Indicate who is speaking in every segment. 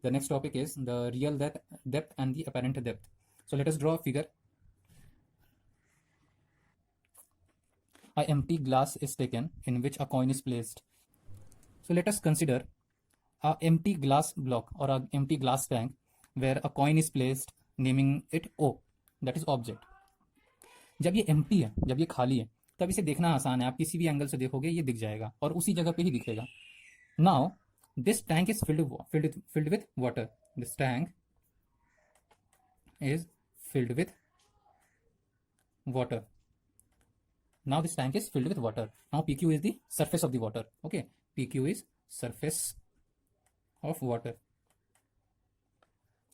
Speaker 1: The next topic is the real depth and the apparent depth. So let us draw a figure. A empty glass is taken in which a coin is placed. So let us consider a empty glass block or a empty glass tank where a coin is placed, naming it O, that is object. जब ये empty है, जब ये खाली है, तब इसे देखना आसान है. आप किसी भी एंगल से देखोगे ये दिख जाएगा और उसी जगह पे ही दिखेगा. Now this tank is filled with water. This tank is filled with water. Now this tank is filled with water. Now PQ is the surface of the water. Okay, PQ is surface of water.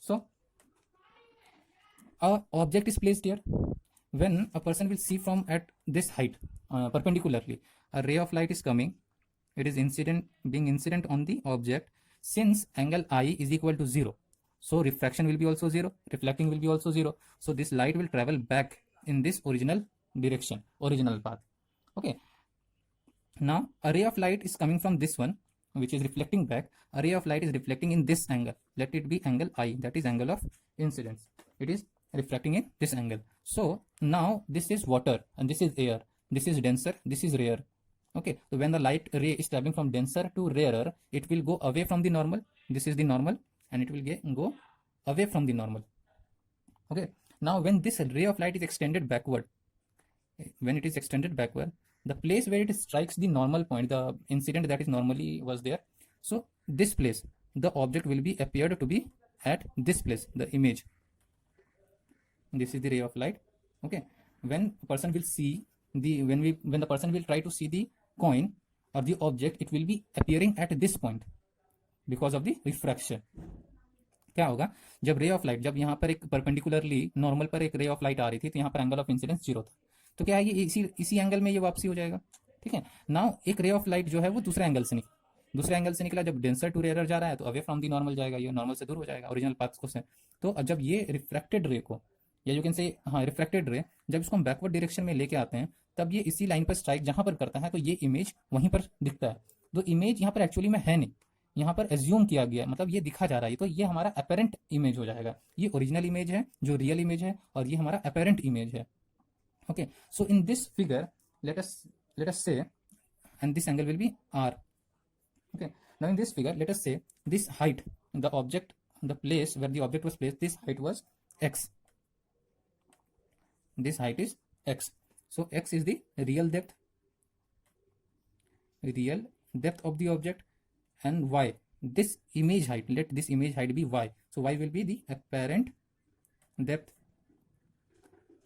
Speaker 1: So a object is placed here. When a person will see from at this height perpendicularly, a ray of light is coming. It is being incident on the object. Since angle I is equal to 0, so refraction will be also 0, reflecting will be also 0. So this light will travel back in this original direction, original path. Okay, now a ray of light is coming from this one, which is reflecting back. A ray of light is reflecting in this angle. Let it be angle I, that is angle of incidence. It is reflecting in this angle. So now this is water and this is air. This is denser, this is rarer. Okay, so when the light ray is traveling from denser to rarer, it will go away from the normal. This is the normal and it will go away from the normal. Okay, now when this ray of light is extended backward, the place where it strikes the normal point, the incident that is normally was there, so this place, the object will be appeared to be at this place, the image. This is the ray of light. Okay, when a person will see when the person will try to see the coin or the object, it will be appearing at this point because of the refraction. क्या होगा, जब ray of light, जब यहाँ पर एक perpendicularly normal पर एक ray of light आ रही थी तो यहाँ पर एंगल ऑफ इंसिडेंस 0 था, तो क्या है ये इसी एंगल में ये वापसी हो जाएगा. ठीक है, नाउ एक रे ऑफ लाइट जो है वो दूसरे एंगल से निकला. जब डेंसर टू रेयर जा रहा है तो अवे फ्रॉम दी नॉर्मल जाएगा, ये नॉर्मल से दूर हो जाएगा ओरिजिनल पाथ को से. तो जब ये रिफ्रैक्टेड रे को, या यू कैन से रिफ्रैक्टेड रे, जब इसको हम बैकवर्ड डायरेक्शन में लेके आते हैं तब ये इसी लाइन पर स्ट्राइक जहां पर करता है तो ये इमेज वहीं पर दिखता है. तो इमेज यहाँ पर एक्चुअली में है नहीं, यहाँ पर एज्यूम किया गया, मतलब ये दिखा जा रहा है, तो ये हमारा अपेरेंट इमेज हो जाएगा. ये ओरिजिनल इमेज है जो रियल इमेज है और ये हमारा अपेरेंट इमेज है. Okay, so in this figure, let us say, and this angle will be R. Okay, now in this figure, let us say this height, the place where the object was placed, this height was X. This height is X. So X is the real depth of the object, and Y, this image height, let this image height be Y. So Y will be the apparent depth.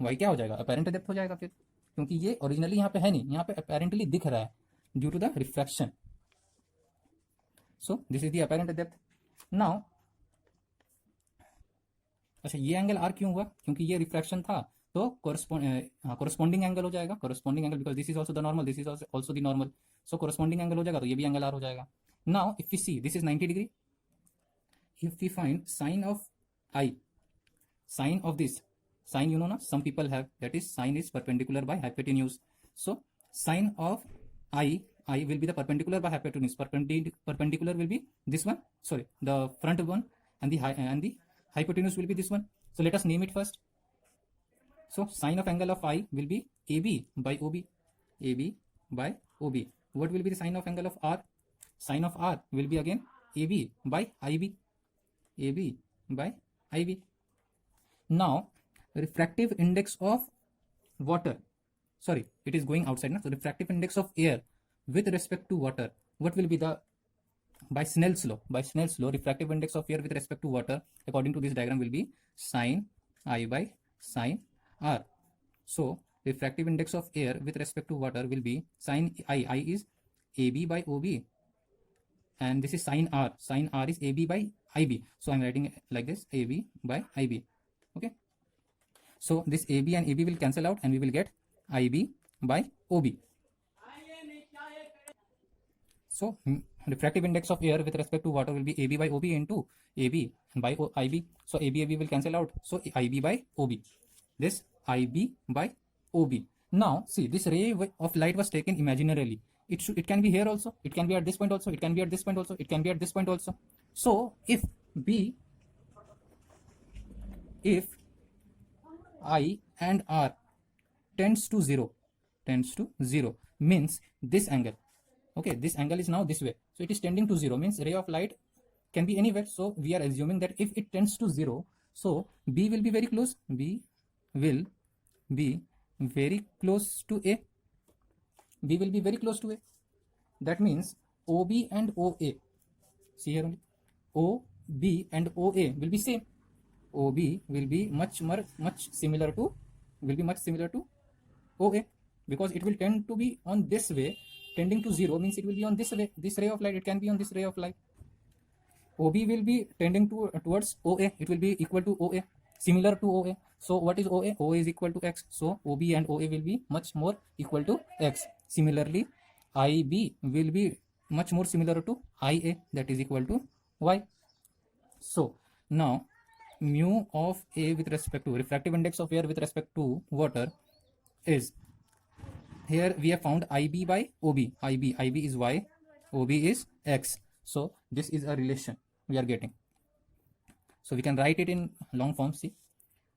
Speaker 1: Y क्या हो जाएगा, apparent depth हो जाएगा फिर, क्योंकि ये originally यहाँ पे है नहीं, यहाँ पे अपेरेंटली दिख रहा है due to the refraction. So this is the apparent depth. Now अच्छा, ये एंगल R क्यों हुआ, क्योंकि ये रिफ्रैक्शन था तो कोरस्पॉन्डिंग एंगल हो जाएगा. Corresponding angle because this is also the normal, this is also the normal, so corresponding angle हो जाएगा, तो ये भी एंगल R हो जाएगा. Now if we see this is 90 degree, if we find sine of I, sine of this, sign you know na, some people have, that is sine is perpendicular by hypotenuse. So sine of I will be the perpendicular by hypotenuse. Perpendicular will be this one, sorry, the front one, and the hypotenuse will be this one. So let us name it first. So sine of angle of I will be AB by OB. AB by OB. What will be the sine of angle of R? Sine of R will be again AB by IB. AB by IB. Now refractive index of water, sorry, it is going outside now. So refractive index of air with respect to water, what will be the, by Snell's law, refractive index of air with respect to water according to this diagram will be sine I by sine R. So refractive index of air with respect to water will be sine I is AB by OB, and this is sine R is AB by IB. So I'm writing it like this, AB by IB. Okay, so this AB and AB will cancel out and we will get IB by OB. So refractive index of air with respect to water will be AB by OB into AB by IB. So AB will cancel out. So IB by OB. This IB by OB. Now see, this ray of light was taken imaginarily. It can be here also. It can be at this point also. It can be at this point also. It can be at this point also. So if B, if I and R tends to 0 means this angle, okay, this angle is now this way, so it is tending to 0 means ray of light can be anywhere. So we are assuming that if it tends to 0, so B will be very close, B will be very close to A, B will be very close to A. That means OB and OA, see here only, OB and OA will be same. OB will be much similar to OA, because it will tend to be on this way. Tending to 0 means it will be on this way, this ray of light, it can be on this ray of light. OB will be tending towards OA, it will be equal to OA, similar to OA. So what is OA? OA is equal to X, so OB and OA will be much more equal to X. Similarly, IB will be much more similar to IA, that is equal to Y. So now mu of A with respect to refractive index of air with respect to water is, here we have found IB by OB. IB is Y, OB is X. So this is a relation we are getting. So we can write it in long form. See,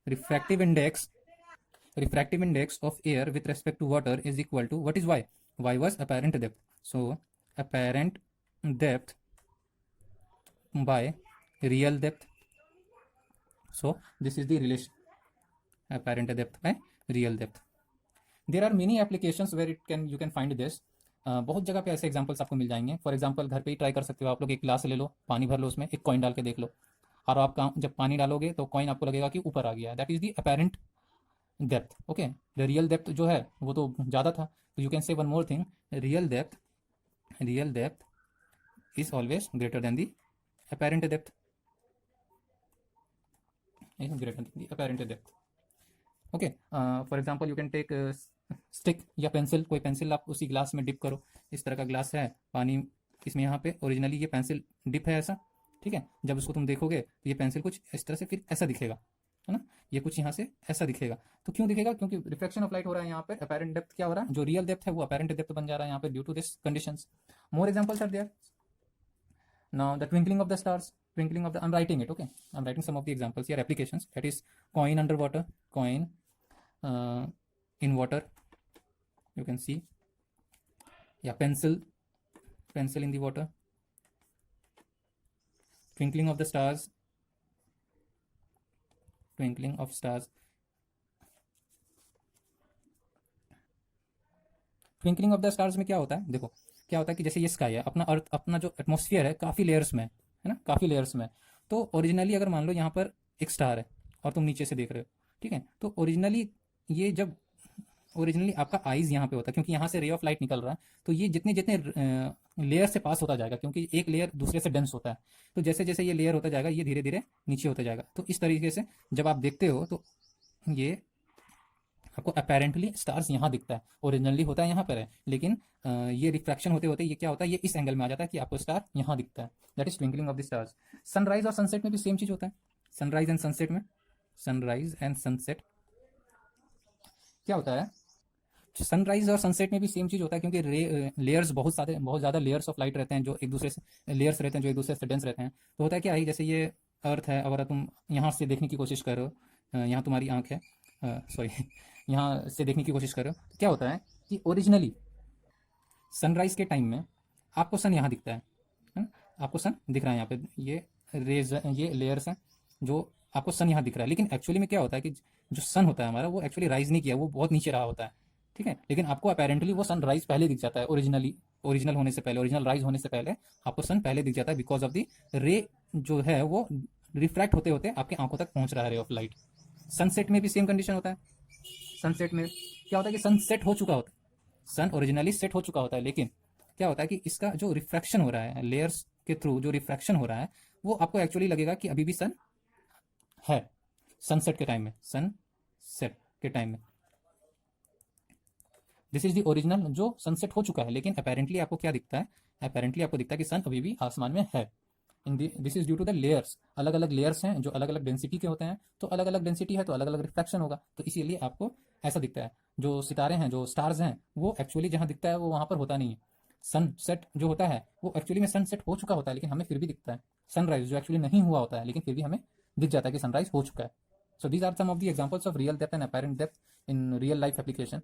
Speaker 1: refractive index of air with respect to water is equal to, what is Y? Y was apparent depth. So apparent depth by real depth. So this is the relation, apparent depth by real depth. There are many applications where you can find this. बहुत जगह पे ऐसे examples आपको मिल जाएंगे. For example घर पे ही try कर सकते हो आप लोग. एक ग्लास ले लो, पानी भर लो, उसमें एक कॉइन डाल के देख लो, और आप जब पानी डालोगे तो कॉइन आपको लगेगा कि ऊपर आ गया है. That is the apparent depth. Okay, the real depth जो है वो तो ज़्यादा था. तो you can say one more thing, real depth is always greater than the apparent depth. Greater than the apparent depth. Okay, for example you can take stick या pencil. कोई pencil आप उसी ग्लास में डिप करो. इस तरह का glass है, पानी इसमें यहाँ पे ओरिजिनली ये पेंसिल डिप है ऐसा, ठीक है. जब उसको तुम देखोगे तो ये पेंसिल कुछ इस तरह से फिर ऐसा दिखेगा, है ना. ये कुछ यहाँ से ऐसा दिखेगा. तो क्यों दिखेगा? क्योंकि रिफ्लेक्शन ऑफ लाइट हो रहा है यहाँ पे. अपेरेंट डेप्थ क्या हो रहा है? जो रियल डेप्थ है वो अपेरेंट डेप्थ बन जा रहा है यहाँ पे due to this conditions. More examples are there. Now the twinkling of the stars, I'm writing it, okay. I'm writing some of the examples here, applications. That is coin underwater, coin in water, you can see. Yeah, pencil in the water, twinkling of stars. Twinkling of the stars में क्या होता है? देखो क्या होता है कि जैसे ये स्काई है, अपना अर्थ, अपना जो एटमॉस्फेयर है काफ़ी लेयर्स में है ना, काफ़ी लेयर्स में. तो ओरिजिनली अगर मान लो यहाँ पर एक स्टार है और तुम नीचे से देख रहे हो, ठीक है. तो ओरिजिनली ये जब ओरिजिनली आपका आइज यहाँ पे होता है, क्योंकि यहाँ से रे ऑफ लाइट निकल रहा है, तो ये जितने जितने लेयर से पास होता जाएगा, क्योंकि एक लेयर दूसरे से डेंस होता है, तो जैसे जैसे ये लेयर होता जाएगा ये धीरे धीरे नीचे होता जाएगा. तो इस तरीके से जब आप देखते हो तो ये आपको अपेरेंटली स्टार्स यहाँ दिखता है. ओरिजिनली होता है यहाँ पर है, लेकिन ये रिफ्रैक्शन होते होते ये क्या होता है, ये इस एंगल में आ जाता है कि आपको स्टार यहाँ दिखता है. That is twinkling of the stars. Sunrise और सनसेट में भी सेम चीज़ होता है. सनराइज एंड सनसेट क्या होता है? सनराइज और सनसेट में भी सेम चीज़ होता है, क्योंकि लेयर्स बहुत ज़्यादा लेयर्स ऑफ लाइट रहते हैं जो एक दूसरे से लेयर्स रहते हैं जो एक दूसरे से डेंस रहते हैं. तो होता है क्या है, जैसे ये अर्थ है, अगर तुम यहाँ से देखने की कोशिश करो, यहाँ तुम्हारी आँख है, सॉरी यहाँ से देखने की कोशिश करो, तो क्या होता है कि ओरिजिनली सनराइज के टाइम में आपको सन यहाँ दिखता है ना, आपको सन दिख रहा है यहाँ पे, ये रेज, ये लेयर्स हैं जो आपको सन यहाँ दिख रहा है. लेकिन एक्चुअली में क्या होता है कि जो सन होता है हमारा वो एक्चुअली राइज नहीं किया, वो बहुत नीचे रहा होता है, ठीक है. लेकिन आपको अपेरेंटली वो सन राइज पहले दिख जाता है. ओरिजिनल होने से पहले, ओरिजिनल राइज होने से पहले आपको सन पहले दिख जाता है, बिकॉज ऑफ द रे जो है वो रिफ्रैक्ट होते होते आपकी आंखों तक पहुंच रहा है रे ऑफ लाइट. सनसेट में भी सेम कंडीशन होता है. सनसेट में क्या होता है कि सन सेट हो चुका होता है, सन ओरिजिनली सेट हो चुका होता है, लेकिन क्या होता है कि इसका जो रिफ्रैक्शन हो रहा है लेयर्स के थ्रू, जो रिफ्रैक्शन हो रहा है वो आपको एक्चुअली लगेगा कि अभी भी सन है सनसेट के टाइम में, सनसेट के टाइम में. दिस इज द ओरिजिनल जो सनसेट हो चुका है, लेकिन अपेरेंटली आपको क्या दिखता है? अपेरेंटली आपको दिखता है कि सन अभी भी आसमान में है. This is due to the layers. अलग अलग लेयर्स हैं जो अलग अलग डेंसिटी के होते हैं, तो अलग अलग डेंसिटी है तो अलग अलग रिफ्लेक्शन होगा, तो इसीलिए आपको ऐसा दिखता है. जो सितारे हैं, जो स्टार्स हैं, वो एक्चुअली जहाँ दिखता है वो वहाँ पर होता नहीं है. सनसेट जो होता है वो एक्चुअली में सनसेट हो चुका होता है, लेकिन हमें फिर भी दिखता है। सनराइज जो एक्चुअली नहीं हुआ होता है, लेकिन फिर भी हमें दिख जाता है कि सनराइज हो चुका है। So these are some of the examples of real depth and apparent depth in real life application.